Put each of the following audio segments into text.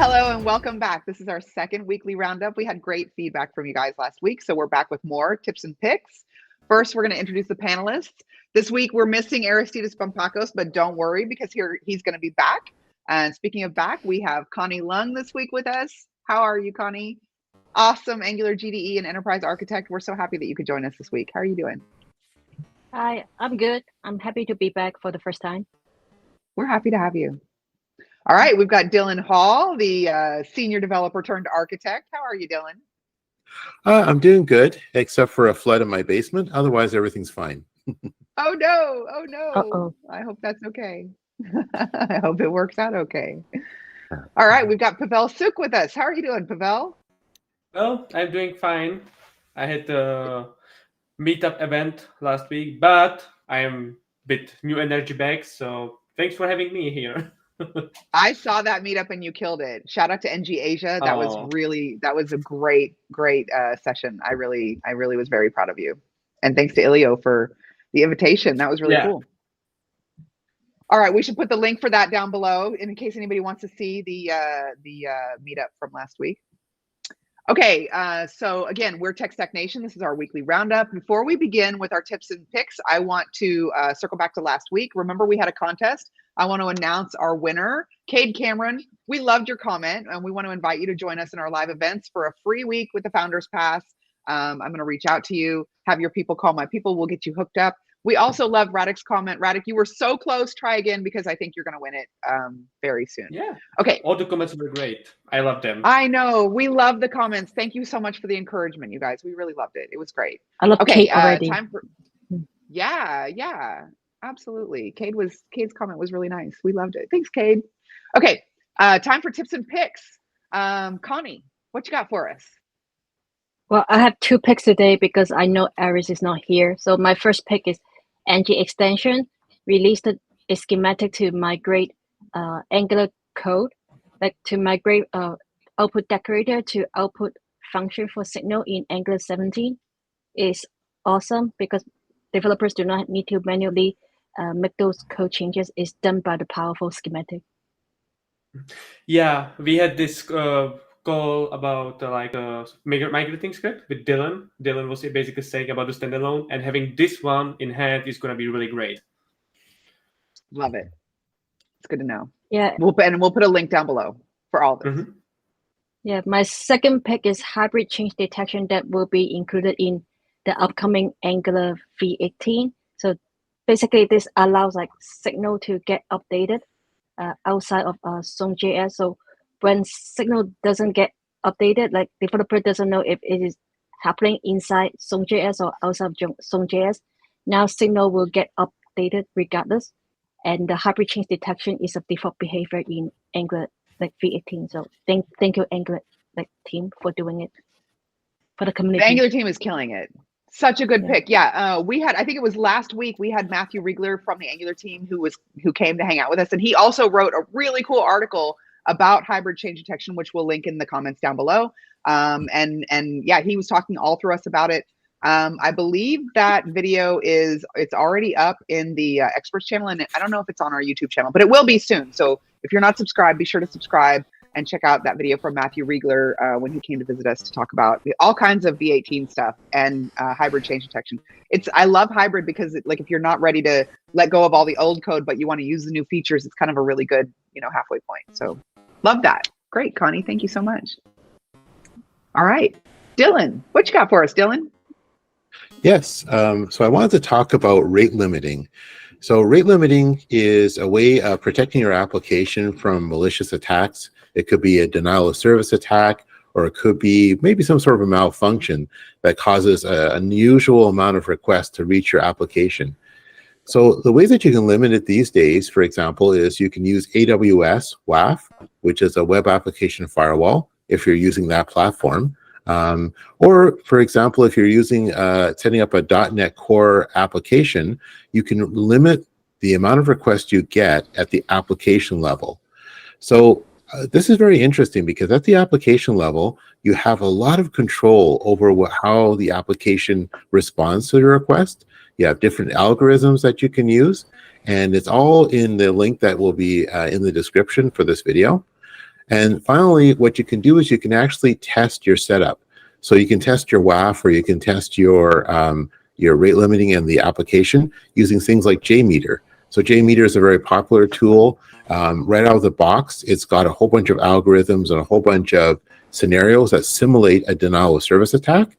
Hello and welcome back. This is our second weekly roundup. We had great feedback from you guys last week, so we're back with more tips and picks. First, we're going to introduce the panelists. This week, we're missing Aristides Pampakos, but don't worry because he's going to be back. And speaking of back, we have Connie Lung this week with us. How are you, Connie? Awesome Angular GDE and Enterprise Architect. We're so happy that you could join us this week. How are you doing? Hi, I'm good. I'm happy to be back for the first time. We're happy to have you. All right, we've got Dylan Hall, the senior developer turned architect. How are you, Dylan? I'm doing good, except for a flood in my basement. Otherwise, everything's fine. Oh no! Oh no! Uh-oh. I hope that's okay. I hope it works out okay. All right, we've got Pavel Suk with us. How are you doing, Pavel? Well, I'm doing fine. I had the meetup event last week, but I am a bit new energy back, so thanks for having me here. I saw that meetup and you killed it. Shout out to NG Asia. That was a great session. I really was very proud of you. And thanks to Ilio for the invitation. That was really cool. All right, we should put the link for that down below in case anybody wants to see the meetup from last week. Okay, so again, we're Tech Stack Nation. This is our weekly roundup. Before we begin with our tips and picks, I want to circle back to last week. Remember, we had a contest. I want to announce our winner, Cade Cameron. We loved your comment, and we want to invite you to join us in our live events for a free week with the Founders Pass. I'm going to reach out to you, have your people call my people. We'll get you hooked up. We also love Radek's comment. Radek, you were so close. Try again because I think you're going to win it very soon. Yeah. Okay. All the comments were great. I love them. I know. We love the comments. Thank you so much for the encouragement, you guys. We really loved it. It was great. I love Kate already. Time for yeah, absolutely. Cade's comment was really nice. We loved it. Thanks, Cade. Okay, time for tips and picks. Connie, what you got for us? Well, I have two picks today because I know Aris is not here. So my first pick is ng extension released a schematic to migrate Angular code, like to migrate output decorator to output function for signal in Angular 17 is awesome because developers do not need to manually make those code changes. It's done by the powerful schematic. Yeah, we had this call about migrating script with Dylan. Dylan was basically saying about the standalone, and having this one in hand is going to be really great. Love it. It's good to know. Yeah. We'll put a link down below for all this. Mm-hmm. Yeah, my second pick is hybrid change detection that will be included in the upcoming Angular v18. So basically, this allows like signal to get updated outside of Zone.js. So when signal doesn't get updated, like developer doesn't know if it is happening inside Zone.js or outside of Zone.js. Now signal will get updated regardless. And the hybrid change detection is a default behavior in Angular like v18. So thank you Angular team for doing it for the community. The Angular team is killing it. Such a good pick. Yeah, we had, I think it was last week, we had Matthew Riegler from the Angular team who came to hang out with us, and he also wrote a really cool article about hybrid change detection, which we'll link in the comments down below. And yeah, he was talking all through us about it. I believe that video it's already up in the experts channel, and I don't know if it's on our YouTube channel, but it will be soon. So if you're not subscribed, be sure to subscribe and check out that video from Matthew Riegler when he came to visit us to talk about all kinds of V18 stuff and hybrid change detection. I love hybrid because if you're not ready to let go of all the old code, but you want to use the new features, it's kind of a really good, halfway point. So love that. Great, Connie. Thank you so much. All right, Dylan, what you got for us, Dylan? Yes, so I wanted to talk about rate limiting. So rate limiting is a way of protecting your application from malicious attacks. It could be a denial of service attack, or it could be maybe some sort of a malfunction that causes an unusual amount of requests to reach your application. So the ways that you can limit it these days, for example, is you can use AWS WAF, which is a web application firewall, if you're using that platform. Or, for example, if you're using setting up a .NET Core application, you can limit the amount of requests you get at the application level. So this is very interesting because at the application level, you have a lot of control over how the application responds to the request. You have different algorithms that you can use, and it's all in the link that will be in the description for this video. And finally, what you can do is you can actually test your setup. So you can test your WAF, or you can test your rate limiting and the application using things like JMeter. So JMeter is a very popular tool. Right out of the box, it's got a whole bunch of algorithms and a whole bunch of scenarios that simulate a denial of service attack.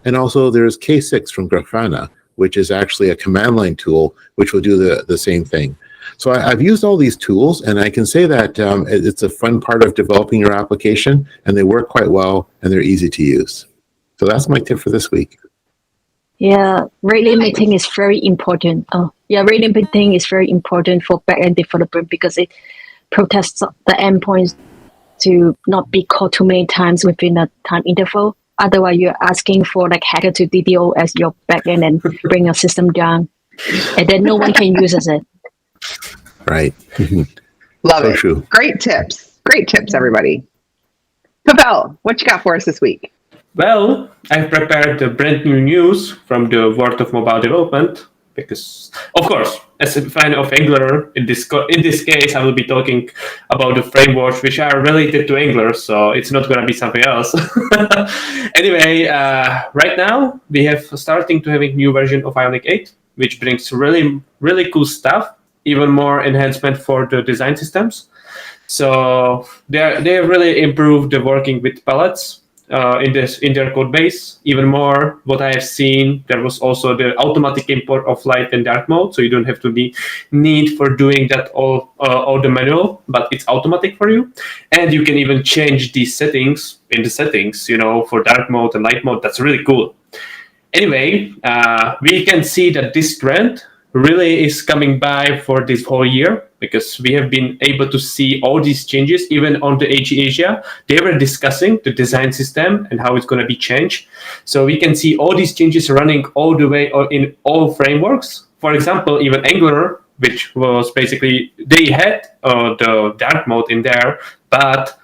And also there's K6 from Grafana, which is actually a command line tool, which will do the same thing. So I've used all these tools, and I can say that it's a fun part of developing your application, and they work quite well, and they're easy to use. So that's my tip for this week. Yeah, rate limiting is very important. Rate limiting is very important for backend development because it protects the endpoints to not be called too many times within a time interval. Otherwise, you're asking for like hacker to DDO as your backend and bring your system down, and then no one can use it. Right. Love So it. true. Great tips. Great tips, everybody. Pavel, what you got for us this week? Well, I've prepared the brand new news from the world of mobile development because, of course, as a fan of Angular, in this case, I will be talking about the frameworks which are related to Angular, so it's not going to be something else. Anyway, right now, we have starting to have a new version of Ionic 8, which brings really, really cool stuff, even more enhancement for the design systems. So they really improved the working with palettes in their code base. Even more, what I have seen, there was also the automatic import of light and dark mode, so you don't have to be need for doing that all the manual, but it's automatic for you. And you can even change these settings in the settings, for dark mode and light mode. That's really cool. Anyway, we can see that this trend really is coming by for this whole year because we have been able to see all these changes. Even on the AG Asia, they were discussing the design system and how it's going to be changed. So we can see all these changes running all the way in all frameworks. For example, even Angular, which was basically, they had the dark mode in there, but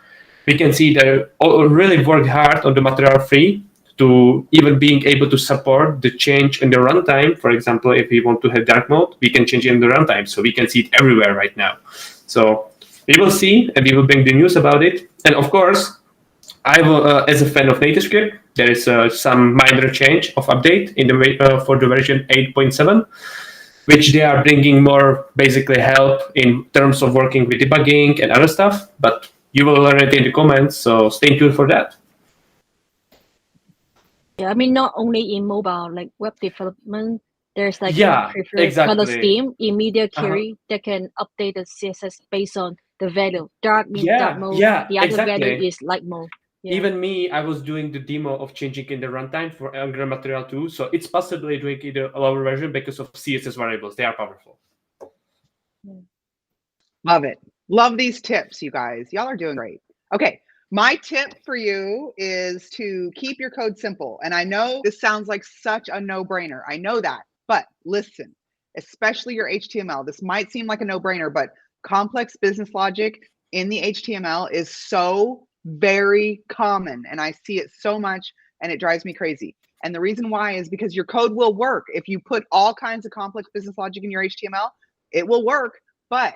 we can see they really worked hard on the material free to even being able to support the change in the runtime. For example, if we want to have dark mode, we can change it in the runtime. So we can see it everywhere right now. So we will see, and we will bring the news about it. And of course, I will, as a fan of NativeScript, there is some minor change of update in the for the version 8.7, which they are bringing more basically help in terms of working with debugging and other stuff. But you will learn it in the comments, so stay tuned for that. Yeah, I mean, not only in mobile, like web development, there's like exactly. color scheme in media query that can update the CSS based on the value. Dark means dark mode. The other value is light mode. Yeah. Even me, I was doing the demo of changing in the runtime for Angular Material 2, so it's possibly doing either a lower version because of CSS variables. They are powerful. Love it. Love these tips, you guys. Y'all are doing great. Okay. My tip for you is to keep your code simple. And I know this sounds like such a no-brainer. I know that. But listen, especially your HTML. This might seem like a no-brainer, but complex business logic in the HTML is so very common. And I see it so much, and it drives me crazy. And the reason why is because your code will work. If you put all kinds of complex business logic in your HTML, it will work. But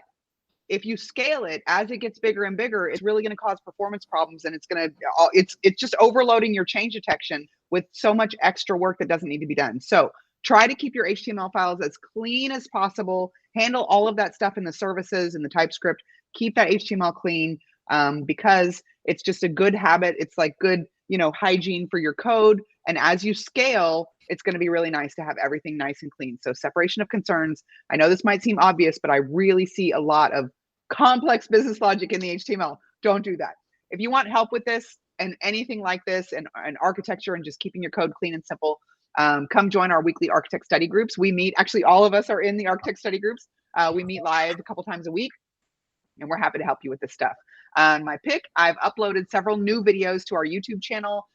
if you scale it as it gets bigger and bigger, it's really going to cause performance problems, and it's just overloading your change detection with so much extra work that doesn't need to be done. So try to keep your HTML files as clean as possible. Handle all of that stuff in the services and the TypeScript. Keep that HTML clean because it's just a good habit. It's like good, hygiene for your code. And as you scale, it's going to be really nice to have everything nice and clean. So separation of concerns. I know this might seem obvious, but I really see a lot of complex business logic in the HTML. Don't do that. If you want help with this and anything like this and architecture and just keeping your code clean and simple, come join our weekly architect study groups. We meet, actually all of us are in the architect study groups. We meet live a couple times a week, and we're happy to help you with this stuff. My pick, I've uploaded several new videos to our YouTube channel.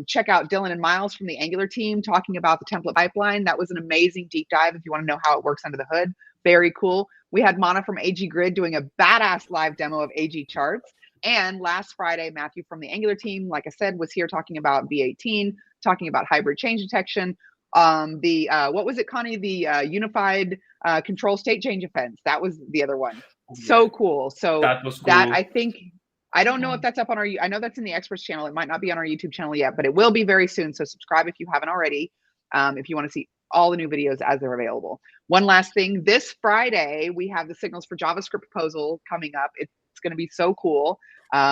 Check out Dylan and Miles from the Angular team talking about the template pipeline. That was an amazing deep dive if you want to know how it works under the hood. Very cool. We had Mana from AG Grid doing a badass live demo of AG charts. And last Friday, Matthew from the Angular team, like I said, was here talking about V18, talking about hybrid change detection. What was it, Connie? The unified control state change offense. That was the other one. So cool. So that was cool. That I think I don't know if that's up on our, I know that's in the experts channel. It might not be on our YouTube channel yet, but it will be very soon. So subscribe if you haven't already, if you want to see all the new videos as they're available. One last thing, this Friday, we have the Signals for JavaScript proposal coming up. It's going to be so cool.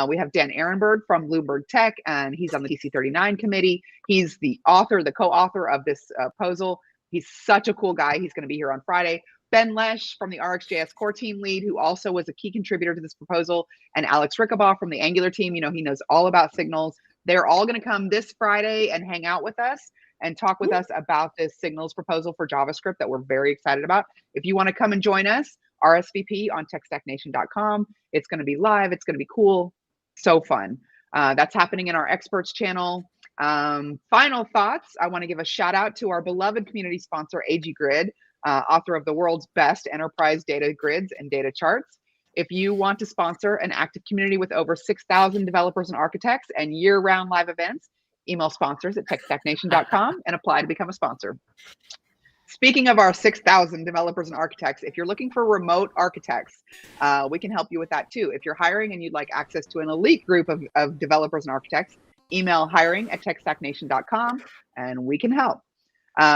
We have Dan Ehrenberg from Bloomberg Tech, and he's on the TC39 committee. He's the author, the co-author of this proposal. He's such a cool guy. He's going to be here on Friday. Ben Lesh from the RxJS core team lead, who also was a key contributor to this proposal, and Alex Rickabaugh from the Angular team. You know, he knows all about Signals. They're all going to come this Friday and hang out with us and talk with us about this Signals proposal for JavaScript that we're very excited about. If you want to come and join us, RSVP on techstacknation.com. It's going to be live. It's going to be cool. So fun. That's happening in our experts channel. Final thoughts. I want to give a shout out to our beloved community sponsor, AGGrid, author of the world's best enterprise data grids and data charts. If you want to sponsor an active community with over 6,000 developers and architects and year-round live events, email sponsors at techstacknation.com and apply to become a sponsor. Speaking of our 6,000 developers and architects, if you're looking for remote architects, we can help you with that too. If you're hiring and you'd like access to an elite group of developers and architects, email hiring@techstacknation.com and we can help.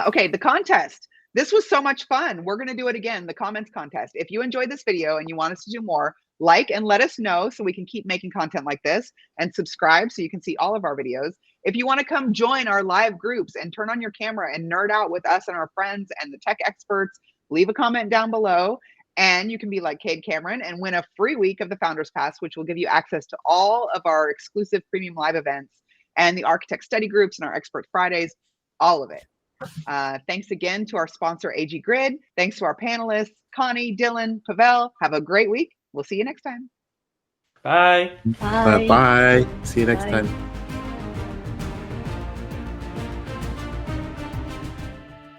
Okay, the contest. This was so much fun. We're going to do it again, the comments contest. If you enjoyed this video and you want us to do more, like and let us know so we can keep making content like this, and subscribe so you can see all of our videos. If you want to come join our live groups and turn on your camera and nerd out with us and our friends and the tech experts, leave a comment down below. And you can be like Cade Cameron and win a free week of the Founders Pass, which will give you access to all of our exclusive premium live events and the architect study groups and our expert Fridays, all of it. Thanks again to our sponsor, AGGrid. Thanks to our panelists, Connie, Dylan, Pavel. Have a great week. We'll see you next time. Bye. Bye. Bye. See you next time.